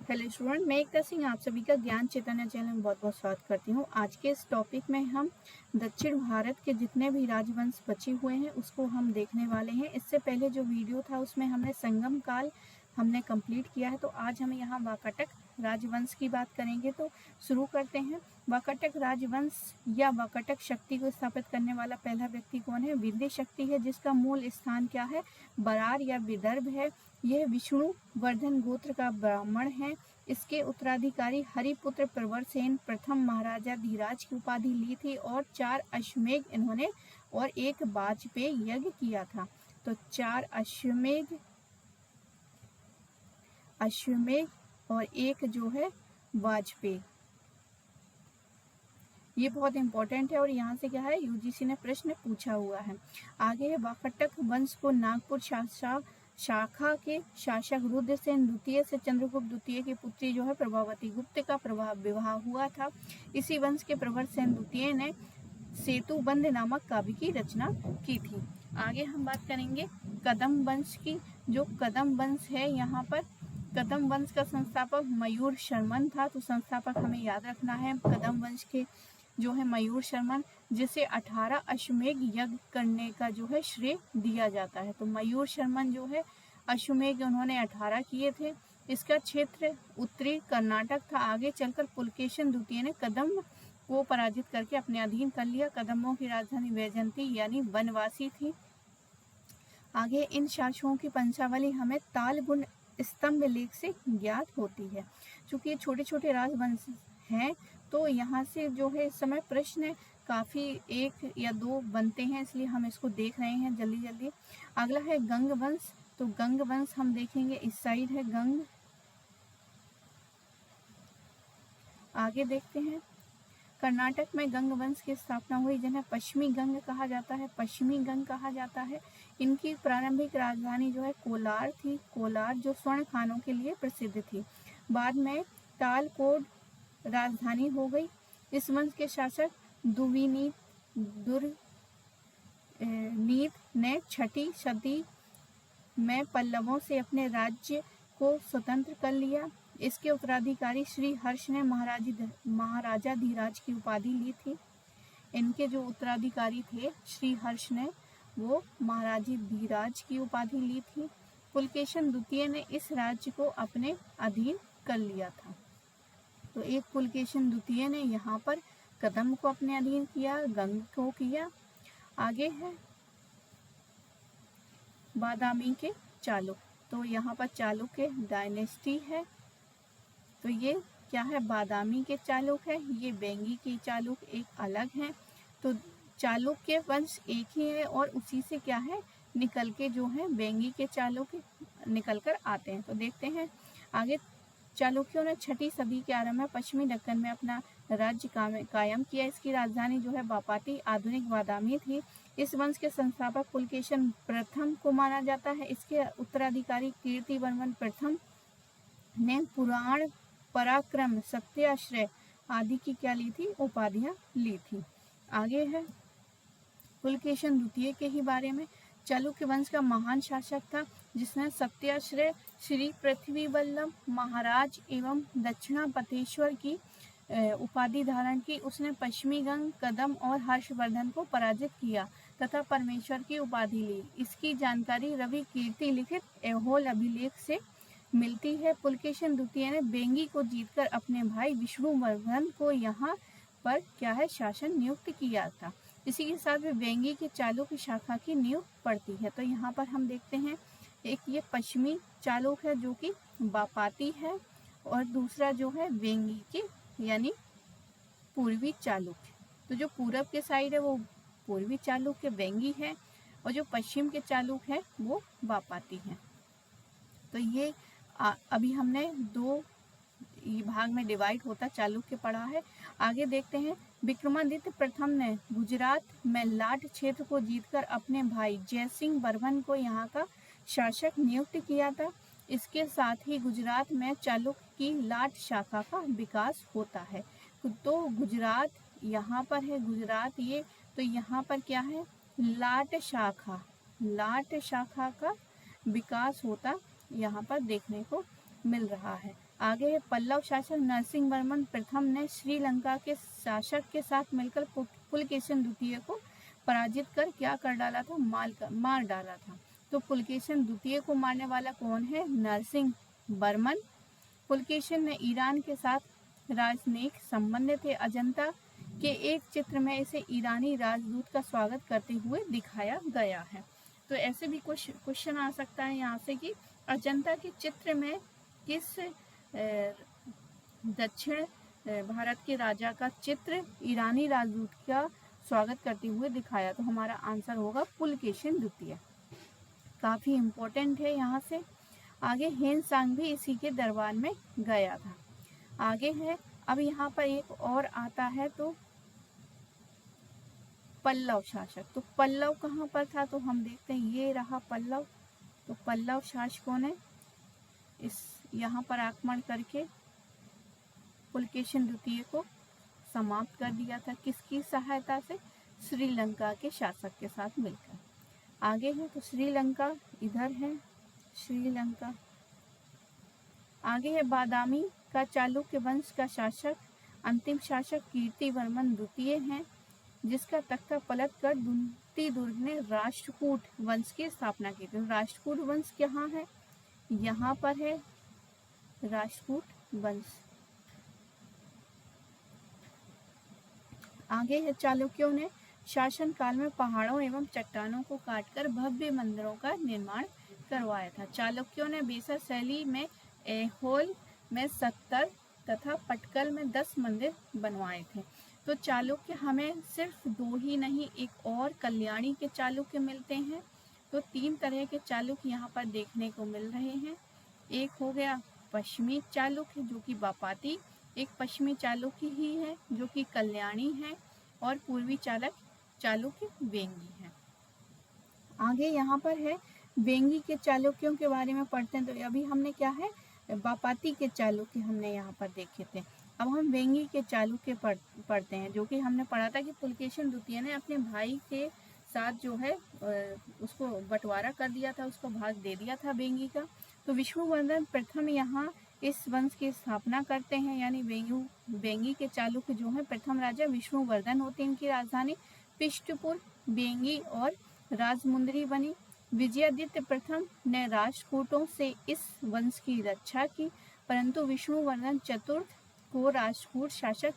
Hello student, मैं एकता सिंह आप सभी का ज्ञान चैतन्य चैनल में बहुत बहुत स्वागत करती हूँ। आज के इस टॉपिक में हम दक्षिण भारत के जितने भी राजवंश बचे हुए हैं उसको हम देखने वाले हैं। इससे पहले जो वीडियो था उसमें हमने संगम काल हमने कंप्लीट किया है, तो आज हम यहाँ वाकाटक राजवंश की बात करेंगे। तो शुरू करते हैं। वाकाटक राजवंश या वाकाटक शक्ति को स्थापित करने वाला पहला व्यक्ति कौन है? विंध्य शक्ति है, जिसका मूल स्थान क्या है? बरार या विदर्भ है। यह विष्णुवर्धन गोत्र का ब्राह्मण है। इसके उत्तराधिकारी हरिपुत्र प्रवरसेन प्रथम महाराजा धीराज की उपाधि ली थी और 4 अश्वमेध इन्होंने और एक वाजपेयी यज्ञ किया था। तो 4 अश्वमेध और एक जो है वाजपेयी, ये बहुत इंपॉर्टेंट है और यहाँ से क्या है, यूजीसी ने प्रश्न पूछा हुआ है। आगे है, वाकाटक वंश को नागपुर शाखा के शासक रुद्रसेन द्वितीय से चंद्रगुप्त द्वितीय की पुत्री जो है प्रभावती गुप्त का विवाह हुआ था। इसी वंश के प्रवरसेन द्वितीय ने सेतुबंध नामक काव्य की रचना की थी। आगे हम बात करेंगे कदम वंश की। जो कदम वंश है, यहाँ पर कदम वंश का संस्थापक मयूर शर्मन था। तो संस्थापक हमें याद रखना है कदम वंश के जो है मयूर शर्मन, जिसे 18 अश्वमेध यज्ञ करने का जो है श्रेय दिया जाता है। तो मयूर शर्मन जो है अश्वमेध उन्होंने 18 किए थे। इसका क्षेत्र उत्तरी कर्नाटक था। आगे चलकर पुलकेशन द्वितीय ने कदम को पराजित करके अपने अधीन कर लिया। कदमों की राजधानी वैजयंती यानी वनवासी थी। आगे इन शासकों की वंशावली हमें तालगुण स्तंभ लेख से ज्ञात होती है। चूंकि ये छोटे छोटे राजवंश हैं, तो यहाँ से जो है इस समय प्रश्न काफ़ी 1 या 2 बनते हैं, इसलिए हम इसको देख रहे हैं जल्दी जल्दी। अगला है गंग वंश। तो गंग वंश हम देखेंगे, इस साइड है गंग। आगे देखते हैं, कर्नाटक में गंग वंश की स्थापना हुई, जिन्हें पश्चिमी गंग कहा जाता है। पश्चिमी गंग कहा जाता है। इनकी प्रारंभिक राजधानी जो है कोलार थी। कोलार जो स्वर्ण खानों के लिए प्रसिद्ध थी। बाद में तालकोट राजधानी हो गई। इस वंश के शासक दुर्नीत ने 6ठी सदी में पल्लवों से अपने राज्य को स्वतंत्र कर लिया। इसके उत्तराधिकारी श्री हर्ष ने महाराजा धीराज की उपाधि ली थी। इनके जो उत्तराधिकारी थे श्री हर्ष ने, वो महाराजा धीराज की उपाधि ली थी। पुलकेशन द्वितीय ने इस राज्य को अपने अधीन कर लिया था। तो एक पुलकेशन द्वितीय ने यहाँ पर कदम को अपने अधीन किया, गंग को किया। आगे है बादामी के चालुक्य। तो यहाँ पर चालुक्य डायनेस्टी है। तो ये क्या है, बादामी के चालुक्य है। ये बेंगी के चालुक्य एक अलग है। तो चालुक्य वंश एक ही है और उसी से क्या है निकल के जो है बेंगी के चालुक्य निकल कर आते हैं। तो देखते हैं आगे। चालुक्यों ने 6ठी सदी के आरंभ में पश्चिमी दक्कन में अपना राज्य कायम किया। इसकी राजधानी जो है बापाटी आधुनिक बादामी थी। इस वंश के संस्थापक पुलकेशन प्रथम को माना जाता है। इसके उत्तराधिकारी कीर्तिवर्मन प्रथम ने पुराण पराक्रम सत्याश्रय आदि की क्या ली थी, उपाधियां ली थी। आगे है पुलकेशन द्वितीय के ही बारे में। चालुक्य वंश का महान शासक था, जिसने सत्याश्रय श्री पृथ्वी वल्लभ महाराज एवं दक्षिणापतेश्वर की उपाधि धारण की। उसने पश्चिमी गंग, कदम और हर्षवर्धन को पराजित किया तथा परमेश्वर की उपाधि ली। इसकी जानकारी रवि कीर्ति लिखित ऐहोल अभिलेख से मिलती है। पुलकेशन द्वितीय ने बेंगी को जीतकर अपने भाई विष्णुवर्धन को यहाँ पर क्या है शासन नियुक्त किया था। इसी के साथ में बेंगी की चालुक्य शाखा की नींव पड़ती है। तो यहाँ पर हम देखते हैं, एक ये पश्चिमी चालुक्य है जो कि बापाती है, और दूसरा जो है बेंगी के यानी पूर्वी चालुक्य। तो जो पूरब के साइड है वो पूर्वी चालुक्य बेंगी है, और जो पश्चिम के चालुक्य है वो बापाती है। तो ये अभी हमने 2 भाग में डिवाइड होता चालुक्य पढ़ा है। आगे देखते हैं, विक्रमादित्य प्रथम ने गुजरात में लाट क्षेत्र को जीतकर अपने भाई जयसिंह बर्मन को यहाँ का शासक नियुक्त किया था। इसके साथ ही गुजरात में चालुक्य की लाट शाखा का विकास होता है। तो गुजरात यहाँ पर है, गुजरात ये, तो यहाँ पर क्या है लाट शाखा का विकास होता यहाँ पर देखने को मिल रहा है। आगे है पल्लव शासक नरसिंहवर्मन प्रथम ने श्रीलंका के शासक के साथ मिलकर पुलकेशिन द्वितीय को पराजित कर क्या कर डाला था, मार डाला था। तो पुलकेशिन द्वितीय को मारने वाला कौन है, नरसिंहवर्मन। पुलकेशिन ने ईरान के साथ राजनयिक संबंध थे। अजंता के एक चित्र में इसे ईरानी राजदूत का स्वागत करते हुए दिखाया गया है। तो ऐसे भी कुछ क्वेश्चन आ सकता है यहाँ से कि अजंता के चित्र में किस दक्षिण भारत के राजा का चित्र ईरानी राजदूत का स्वागत करते हुए दिखाया। तो हमारा आंसर होगा पुलकेशिन द्वितीय। काफ़ी इम्पोर्टेंट है यहाँ से। आगे हेनसांग भी इसी के दरबार में गया था। आगे है, अब यहाँ पर एक और आता है तो पल्लव शासक। तो पल्लव कहाँ पर था, तो हम देखते हैं ये रहा पल्लव। तो पल्लव शासकों ने इस यहाँ पर आक्रमण करके पुलकेशिन द्वितीय को समाप्त कर दिया था। किसकी सहायता से, श्रीलंका के शासक के साथ मिलकर। आगे है तो श्रीलंका इधर है, श्रीलंका। आगे है बादामी का चालुक्य वंश का शासक अंतिम शासक कीर्तिवर्मन द्वितीय हैं, जिसका तख्ता पलट कर दुंती दुर्ग ने राष्ट्रकूट वंश की स्थापना की थी। राष्ट्रकूट वंश कहाँ है, यहाँ पर है राष्ट्रकूट वंश। आगे है चालुक्यों ने शासन काल में पहाड़ों एवं चट्टानों को काटकर भव्य मंदिरों का निर्माण करवाया था। चालुक्यों ने बेसर शैली में ऐहोल में 70 तथा पटकल में 10 मंदिर बनवाए थे। तो चालुक्य हमें सिर्फ 2 ही नहीं, एक और कल्याणी के चालुक्य मिलते हैं। तो 3 तरह के चालुक्य यहाँ पर देखने को मिल रहे हैं। एक हो गया पश्चिमी चालुक्य जो कि बापाती, एक पश्चिमी चालुक्य ही है जो कि कल्याणी है, और पूर्वी चालुक्य वेंगी है। आगे यहाँ पर है वेंगी के चालुक्यों के बारे में पढ़ते हैं। तो अभी हमने क्या है, बापाती के चालुक्य हमने यहाँ पर देखे थे। अब हम वेंगी के चालुक्य पढ़ते हैं, जो कि हमने पढ़ा था कि पुलकेशिन द्वितीय ने अपने भाई के साथ जो है उसको बंटवारा कर दिया था, उसको भाग दे दिया था वेंगी का। तो विष्णुवर्धन प्रथम यहाँ इस वंश की स्थापना करते हैं, यानी वेंगी के चालुक्य जो है प्रथम राजा विष्णुवर्धन होते हैं। इनकी राजधानी पिष्टपुर, वेंगी और राजमुंदरी बनी। विजयादित्य प्रथम ने राष्ट्रकूटों से इस वंश की रक्षा की, परंतु विष्णुवर्धन चतुर्थ को राष्ट्रकूट शासक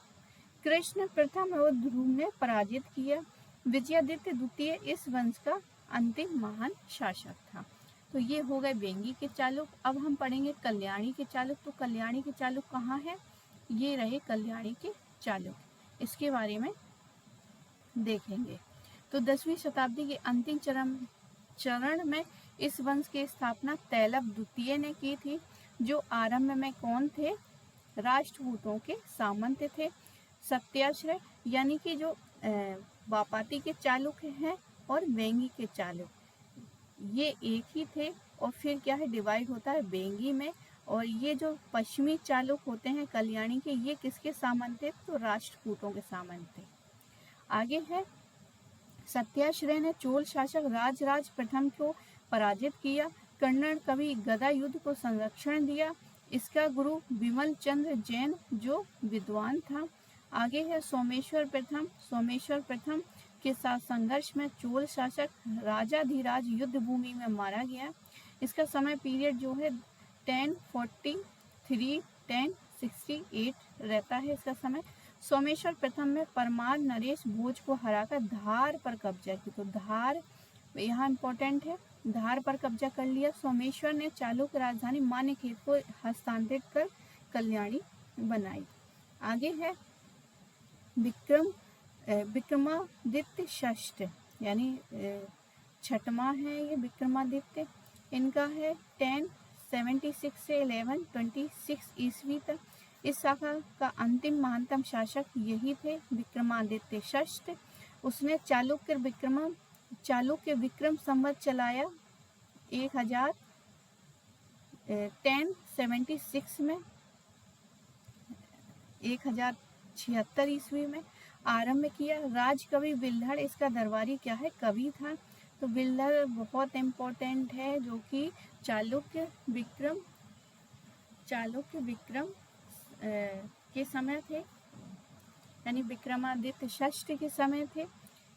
कृष्ण प्रथम और ध्रुव ने पराजित किया। विजयादित्य द्वितीय इस वंश का अंतिम महान शासक था। तो ये हो गए वेंगी के चालुक। अब हम पढ़ेंगे कल्याणी के चालुक। तो कल्याणी के चालुक कहाँ है, ये रहे कल्याणी के चालुक, इसके बारे में देखेंगे। तो 10वीं शताब्दी के अंतिम चरण में इस वंश की स्थापना तैलप द्वितीय ने की थी, जो आरंभ में कौन थे, राष्ट्रकूटों के सामंत थे। सत्याश्रय यानी कि जो बापाती के चालुक्य हैं और वेंगी के चालुक, ये एक ही थे। और फिर क्या है, डिवाइड होता है वेंगी में। और ये जो पश्चिमी चालुक होते हैं कल्याणी के, ये किसके सामंत थे, तो राष्ट्रकूटों के सामंत थे। आगे है सत्याश्रय ने चोल शासक राजराज प्रथम को पराजित किया। कन्नड़ कवि गदा युद्ध को संरक्षण दिया। इसका गुरु विमल चंद्र जैन जो विद्वान था। आगे है सोमेश्वर प्रथम के साथ संघर्ष में चोल शासक राजाधिराज युद्ध भूमि में मारा गया। इसका समय पीरियड जो है 1043-1068 रहता है इसका समय। सोमेश्वर प्रथम में परमार नरेश भोज को हराकर धार पर कब्जा की। तो धार यहाँ इम्पोर्टेंट है, धार पर कब्जा कर लिया। सोमेश्वर ने चालुक्य राजधानी मान्यखेत को हस्तांतरित कर कल्याणी बनाई। आगे है विक्रमादित्य षष्ठ, यानी छठवा है ये विक्रमादित्य। इनका है 1076 से 1126 ईस्वी तक। इस शाखा का अंतिम महानतम शासक यही थे, विक्रमादित्य षष्ठ। उसने चालुक्य विक्रम संवत चलाया 1076 में, 1076 ईस्वी में आरंभ किया। राजकवि विल्हड़ इसका दरबारी क्या है, कवि था। तो विल्हड़ बहुत इम्पोर्टेंट है, जो कि चालुक्य विक्रम चालुक्य विक्रम के समय थे, यानी विक्रमादित्य षष्ठ के समय थे।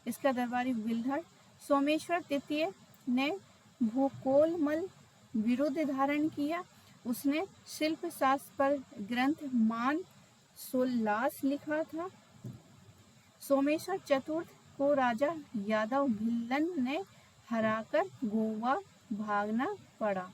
इसका दरबारी बिल्हड़ सोमेश्वर तृतीय ने भूकोलमल विरुद्ध धारण किया। उसने शिल्प शास्त्र पर ग्रंथ मान सोल्लास लिखा था। सोमेश्वर चतुर्थ को राजा यादव भिल्लन ने हराकर गोवा भागना पड़ा।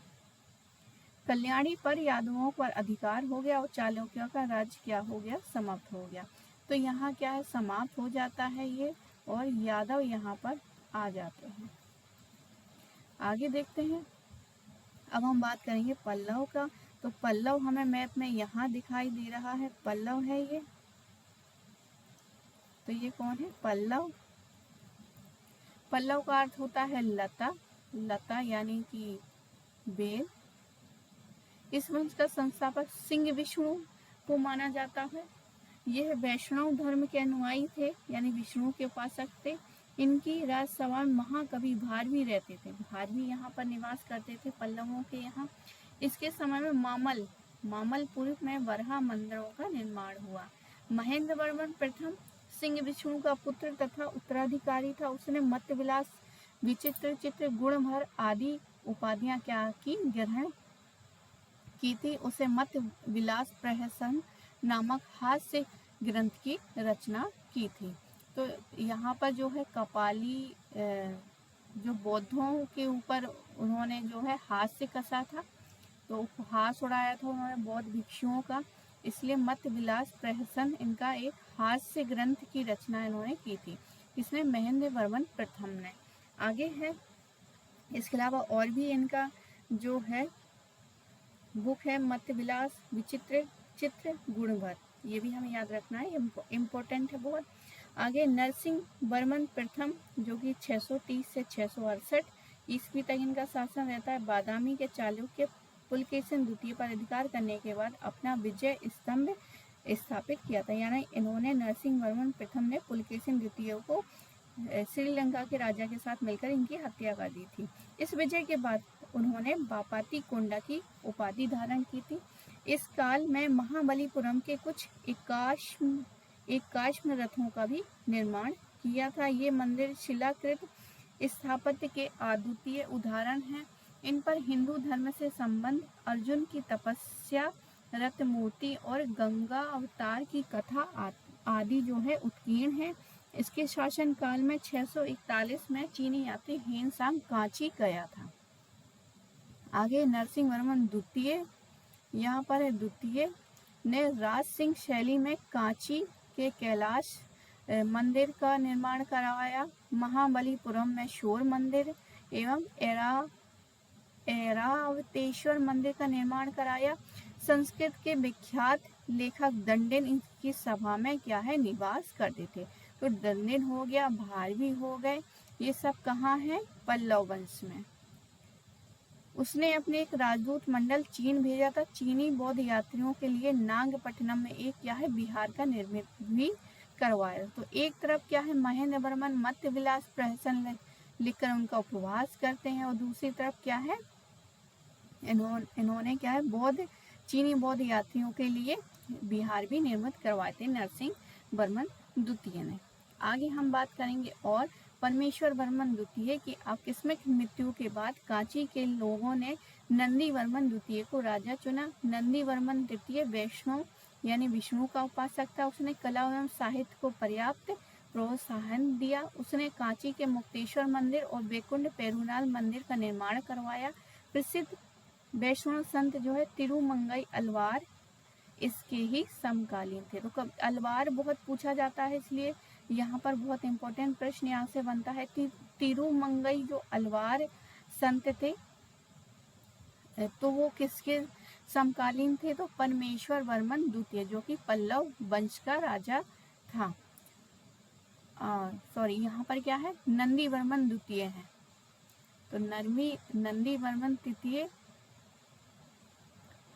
कल्याणी पर यादवों पर अधिकार हो गया और चालुक्यों का राज्य क्या हो गया, समाप्त हो गया। तो यहाँ क्या है, समाप्त हो जाता है ये, और यादव यहाँ पर आ जाते हैं। आगे देखते हैं। अब हम बात करेंगे पल्लव का। तो पल्लव हमें मैप में यहाँ दिखाई दे रहा है, पल्लव है ये। तो ये कौन है, पल्लव। पल्लव का अर्थ होता है लता, लता यानी कि बेल। इस वंश का संस्थापक सिंह विष्णु को माना जाता है। यह वैष्णव धर्म के अनुयायी थे, यानी विष्णु के उपासक थे। इनकी राजसभा में महाकवि भारवी रहते थे। भारवी यहाँ पर निवास करते थे पल्लवों के यहाँ। इसके समय में मामलपुर में वराह मंदिरों का निर्माण हुआ। महेंद्र वर्मन प्रथम सिंह विष्णु का पुत्र तथा उत्तराधिकारी था। उसने मत्त विलास, विचित्र चित्र, गुणभर आदि उपाधियां क्या की, ग्रहण की थी। उसे मत्त विलास प्रहसन नामक हास्य ग्रंथ की रचना की थी। तो यहाँ पर जो है कपाली जो बौद्धों के ऊपर उन्होंने जो है हास्य कसा था, तो उपहास उड़ाया था उन्होंने बौद्ध भिक्षुओं का, इसलिए मत्त विलास प्रहसन इनका एक हास्य ग्रंथ की रचना इन्होंने की थी। इसने महेंद्र वर्मन प्रथम ने। आगे है, इसके अलावा और भी इनका जो है बुक है मत्त विलास, विचित्र चित्र, गुणभर। ये भी हमें याद रखना है, इम्पोर्टेंट है बहुत। आगे नरसिंह वर्मन प्रथम जो कि 630 से 668 ईस्वी तक इनका शासन रहता है। बादामी के चालुक्य पुलकेशिन द्वितीय पर अधिकार करने के बाद अपना विजय स्तंभ स्थापित किया था, यानी इन्होंने नरसिंह वर्मन प्रथम ने पुलकेशिन द्वितीय को श्रीलंका के राजा के साथ मिलकर इनकी हत्या कर दी थी। इस विजय के बाद उन्होंने बापाती कोंडा की उपाधि धारण की थी। इस काल में महाबलीपुरम के कुछ एकाश्म रथों का भी निर्माण किया था। ये मंदिर शिलाकृत स्थापत्य के अद्वितीय उदाहरण हैं। इन पर हिंदू धर्म से संबंध, अर्जुन की तपस्या, रत्न मूर्ति और गंगा अवतार की कथा आदि जो है उत्कीर्ण है। इसके शासन काल में 641 में चीनी यात्री हेनसांग कांची गया था। आगे नरसिंह वर्मन द्वितीय, यहाँ पर है द्वितीय ने राज सिंह शैली में कांची के कैलाश मंदिर का निर्माण करवाया। महाबलीपुरम में शोर मंदिर एवं ऐरावतेश्वर मंदिर का निर्माण कराया। संस्कृत के विख्यात लेखक दंडिन इनकी सभा में क्या है, निवास करते थे। तो दंडिन हो गया, भारवी हो गए, ये सब कहाँ है, पल्लव वंश में। उसने अपने एक राजदूत मंडल चीन भेजा था। चीनी बौद्ध यात्रियों के लिए नागपट्टनम में एक क्या है, बिहार का निर्मित भी करवाया। तो एक तरफ क्या है, महेंद्र वर्मन मत्त विलास प्रहसन लिखकर उनका उपवास करते हैं, और दूसरी तरफ क्या है, इन्होंने क्या है, चीनी बौद्ध यात्रियों के लिए बिहार भी निर्मित करवाए थे नरसिंह वर्मन द्वितीय ने। आगे हम बात करेंगे और परमेश्वर वर्मन द्वितीय की आकस्मिक मृत्यु के बाद कांची के लोगों ने नंदी वर्मन द्वितीय को राजा चुना। नंदी वर्मन तृतीय वैष्णव यानी विष्णु का उपासक था। उसने कला एवं साहित्य को पर्याप्त प्रोत्साहन दिया। उसने कांची के मुक्तेश्वर मंदिर और बैकुंठ पेरुनाल मंदिर का निर्माण करवाया। प्रसिद्ध वैष्णव संत जो है तिरुमंगई अलवार इसके ही समकालीन थे। तो कब अलवार बहुत पूछा जाता है, इसलिए यहाँ पर बहुत इंपॉर्टेंट प्रश्न यहाँ से बनता है। तिरुमंगई जो अलवार संत थे तो वो किसके समकालीन थे, तो परमेश्वर वर्मन द्वितीय जो कि पल्लव वंश का राजा था। सॉरी, यहाँ पर क्या है, नंदी वर्मन द्वितीय है। तो नंदी वर्मन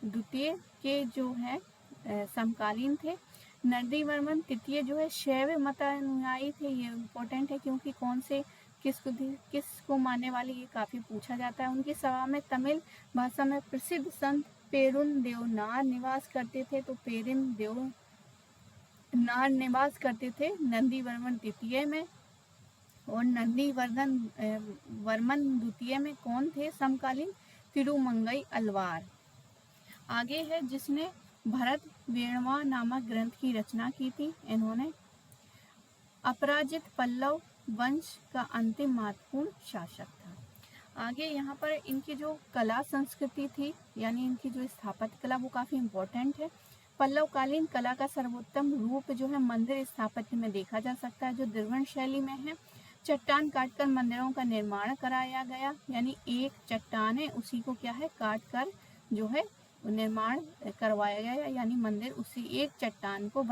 द्वितीय के जो है समकालीन थे। नंदी वर्मन तृतीय जो है शैव मत अनुयायी थे। ये इम्पोर्टेंट है क्योंकि कौन से किसको मानने वाले, ये काफी पूछा जाता है। उनकी सभा में तमिल भाषा में प्रसिद्ध संत पेरुन देवनार निवास करते थे। तो पेरुन देवनार निवास करते थे नंदीवर्मन द्वितीय में। और वर्मन द्वितीय में कौन थे समकालीन? तिरुमंगई अल्वार। आगे है जिसने भरत वेणवा नामक ग्रंथ की रचना की थी, इन्होंने। अपराजित पल्लव वंश का अंतिम महत्वपूर्ण शासक था। आगे यहाँ पर इनकी जो कला संस्कृति थी, यानी इनकी जो स्थापत्य कला, वो काफी इम्पोर्टेंट है। पल्लवकालीन कला का सर्वोत्तम रूप जो है मंदिर स्थापत्य में देखा जा सकता है, जो द्रविड़ शैली में है। चट्टान काटकर मंदिरों का निर्माण कराया गया, यानी एक चट्टान है उसी को क्या है काट कर जो है निर्माण करवाया गया, यानी मंदिर उसी एक चट्टान को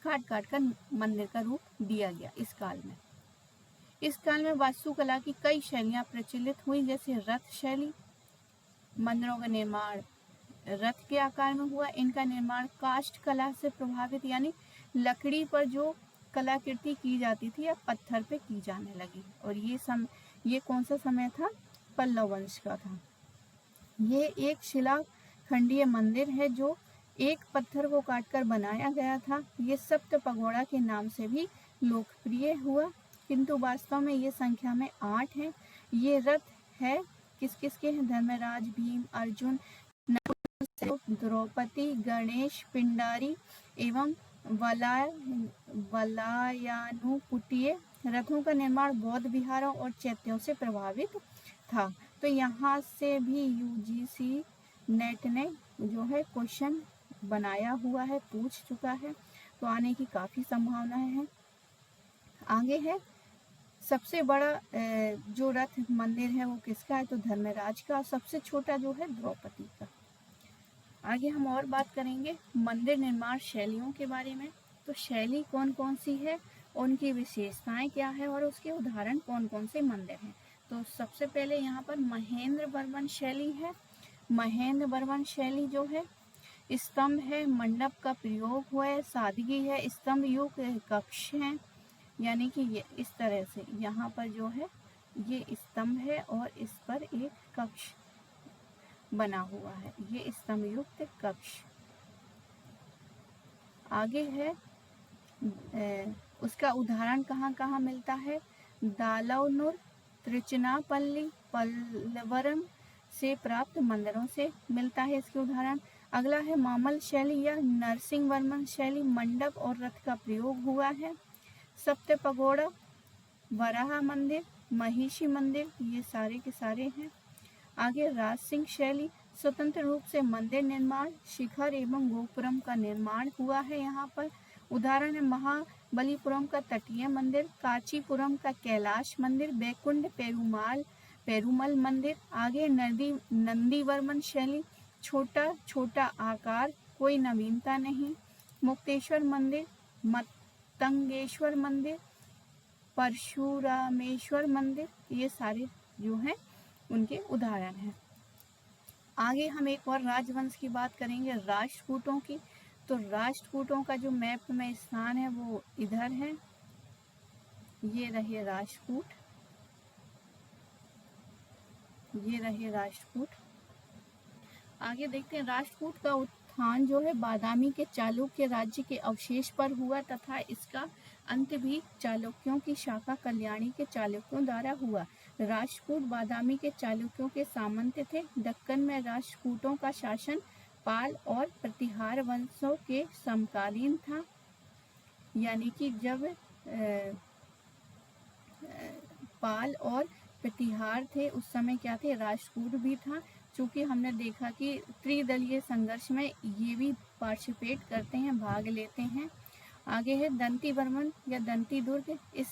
काट कर मंदिर का रूप दिया गया इस काल में। इस काल में वास्तुकला की कई शैलियां प्रचलित हुई, जैसे रथ शैली। मंदिरों का निर्माण रथ के आकार में हुआ। इनका निर्माण काष्ठ कला से प्रभावित, यानी लकड़ी पर जो कलाकृति की जाती थी या पत्थर पे की जाने लगी। और ये कौन सा समय था? पल्लव वंश का था। ये एक शिलाखंडीय मंदिर है जो एक पत्थर को काटकर बनाया गया था। ये सप्त पगोड़ा के नाम से भी लोकप्रिय हुआ, किंतु वास्तव में ये संख्या में 8 हैं। ये रथ है किस किस के हैं? धर्मराज, भीम, अर्जुन, द्रौपदी, गणेश, पिंडारी एवं वलायानुपुटीय। रथों का निर्माण बौद्ध विहारों और चैत्यों से प्रभावित था। तो यहाँ से भी यूजीसी नेट ने जो है क्वेश्चन बनाया हुआ है, पूछ चुका है, तो आने की काफी संभावनाएं हैं। आगे है सबसे बड़ा जो रथ मंदिर है वो किसका है? तो धर्मराज का। सबसे छोटा जो है द्रौपदी का। आगे हम और बात करेंगे मंदिर निर्माण शैलियों के बारे में। तो शैली कौन कौन सी है, उनकी विशेषताएं क्या है और उसके उदाहरण कौन कौन से मंदिर हैं। तो सबसे पहले यहाँ पर महेंद्र वर्मन शैली है। महेंद्र वर्मन शैली जो है स्तंभ है, मंडप का प्रयोग हुआ है, सादगी है, स्तंभ युक्त कक्ष है, यानी कि ये इस तरह से यहाँ पर जो है ये स्तंभ है और इस पर एक कक्ष बना हुआ है, ये स्तंभ युक्त कक्ष। आगे है उसका उदाहरण कहाँ कहाँ मिलता है? दालवनुर, त्रिचनापल्ली, पल्लवरम से प्राप्त मंदिरों से मिलता है इसके उदाहरण। अगला है मामल शैली या नरसिंह वर्मन शैली। मंडप और रथ का प्रयोग हुआ है। सप्त पगोड़ा, वराह मंदिर, महिषी मंदिर, ये सारे के सारे हैं। आगे राज सिंह शैली, स्वतंत्र रूप से मंदिर निर्माण, शिखर एवं गोपुरम का निर्माण हुआ है यहाँ पर। उदाहरण है महाबलीपुरम का तटीय मंदिर, कांचीपुरम का कैलाश मंदिर, बैकुंठ पेरुमल मंदिर। आगे नंदीवर्मन शैली, छोटा छोटा आकार, कोई नवीनता नहीं। मुक्तेश्वर मंदिर, मतंगेश्वर मंदिर, परशुरामेश्वर मंदिर, ये सारे जो हैं उनके उदाहरण हैं। आगे हम एक और राजवंश की बात करेंगे, राष्ट्रकूटों की। तो राष्ट्रकूटों का जो मैप में स्थान है वो इधर है, ये रहे राष्ट्रकूट, ये रहे राष्ट्रकूट। आगे देखते हैं राष्ट्रकूट का उत्थान जो है बादामी के चालुक्य राज्य के अवशेष पर हुआ तथा इसका अंत भी चालुक्यों की शाखा कल्याणी के चालुक्यों द्वारा हुआ। राष्ट्रकूट बादामी के चालुक्यों के सामंत थे। दक्कन में राष्ट्रकूटों का शासन पाल और प्रतिहार वंशों के समकालीन था, यानी कि जब पाल और प्रतिहार थे उस समय क्या थे? राष्ट्रकूट भी था। चूंकि हमने देखा कि त्रिदलीय संघर्ष में ये भी पार्टिसिपेट करते हैं, भाग लेते हैं। आगे है दंतीवर्मन या दंती दुर्ग, इस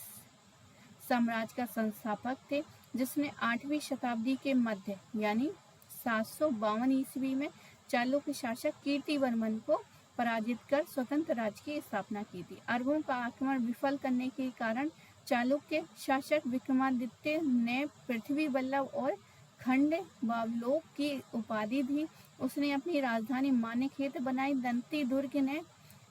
साम्राज्य का संस्थापक थे जिसने 8वीं शताब्दी के मध्य यानी 752 ईस्वी में चालुक्य शासक कीर्तिवर्मन को पराजित कर स्वतंत्र राज्य की स्थापना की थी। अरबों का आक्रमण विफल करने के कारण चालुक्य शासक विक्रमादित्य ने पृथ्वी वल्लभ और खंड वावलोक की उपाधि दी। उसने अपनी राजधानी मानेखेत बनाई। दंती दुर्ग ने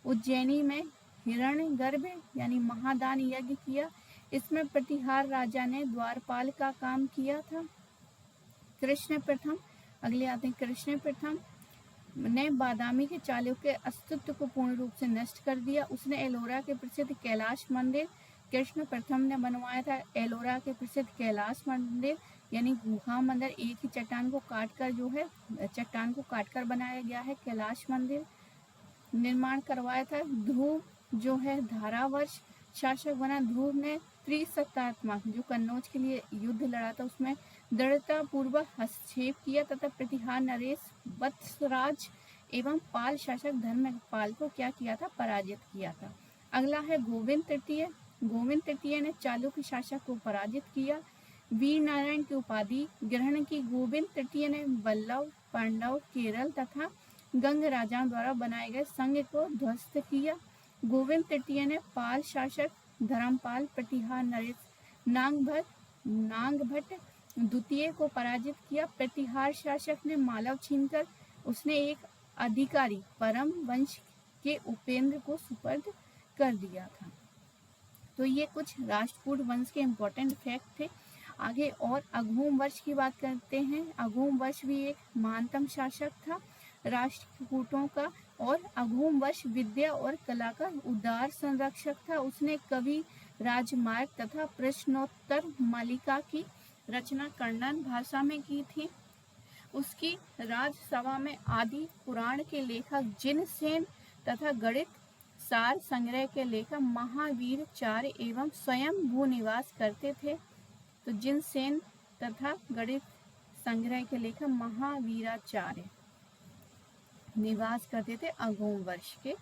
उज्जैनी में हिरण्यगर्भ यानी महादान यज्ञ किया। इसमें प्रतिहार राजा ने द्वारपाल का काम किया था। कृष्ण प्रथम, अगले आते हैं कृष्ण प्रथम, ने बादामी के चालुक्य के अस्तित्व को पूर्ण रूप से नष्ट कर दिया। उसने एलोरा के प्रसिद्ध कैलाश मंदिर कृष्ण प्रथम ने बनवाया था। एलोरा के प्रसिद्ध कैलाश मंदिर यानी गुहा मंदिर, एक ही चट्टान को काटकर जो है चट्टान को काटकर बनाया गया है कैलाश मंदिर, निर्माण करवाया था। ध्रुव जो है धारावर्ष शासक बना। ध्रुव ने त्रिसत्तात्मक जो कन्नौज के लिए युद्ध लड़ा था उसमें दृढ़ता पूर्वक हस्तक्षेप किया तथा प्रतिहार नरेश वत्सराज एवं पाल शासक धर्मपाल को क्या किया था, पराजित किया था। अगला है गोविंद तृतीय। गोविंद तृतीय ने चालुक्य शासक को पराजित किया, वीर नारायण की उपाधि ग्रहण की। गोविंद तृतीय ने बल्लव, पांडव, केरल तथा गंग राजाओं द्वारा बनाए गए संघ को ध्वस्त किया। गोविंद तृतीय ने पाल शासक धर्मपाल, प्रतिहार नरेश, नागभट्ट द्वितीय को पराजित किया। प्रतिहार शासक ने मालव छीनकर उसने एक अधिकारी परम वंश के उपेंद्र को सुपर्द कर दिया था। तो ये कुछ राष्ट्रकूट वंश के इम्पोर्टेंट फैक्ट थे। आगे और अघोम वर्ष की बात करते हैं। अघोम वर्ष भी एक महानतम शासक था राष्ट्रकूटों का, और अघोम वर्ष विद्या और कला का उदार संरक्षक था। उसने कवि, राजमार्ग तथा प्रश्नोत्तर मालिका की रचना कन्नड़ भाषा में की थी। उसकी राजसभा में आदि पुराण के लेखक जिनसेन तथा गणित सार संग्रह के लेखक महावीराचार्य एवं स्वयं भू निवास करते थे। तो जिनसेन तथा गणित संग्रह के लेखक महावीराचार्य निवास करते थे अघोम वर्ष के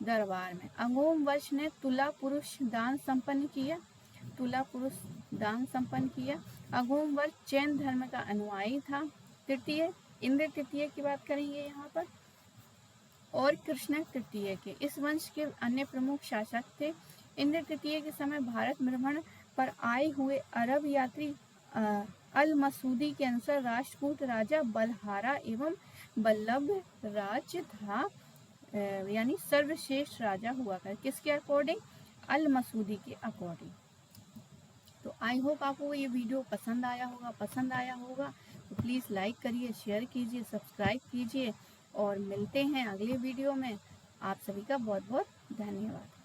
दरबार में। अघोम वर्ष ने तुला पुरुष दान संपन्न किया। अघोम वर्ष जैन धर्म का अनुयायी था। तृतीय इंद्र तृतीय की बात करेंगे यहाँ पर, और कृष्ण तृतीय के। इस वंश के अन्य प्रमुख शासक थे। इंद्र तृतीय के समय भारत भ्रमण पर आए हुए अरब यात्री अल मसूदी के अनुसार राष्ट्रकूट राजा बलहारा एवं बल्लभ राज था, यानी सर्वश्रेष्ठ राजा हुआ कर। किसके अकॉर्डिंग? अल मसूदी के अकॉर्डिंग। तो आई होप आपको ये वीडियो पसंद आया होगा। तो प्लीज़ लाइक करिए, शेयर कीजिए, सब्सक्राइब कीजिए, और मिलते हैं अगले वीडियो में। आप सभी का बहुत बहुत धन्यवाद।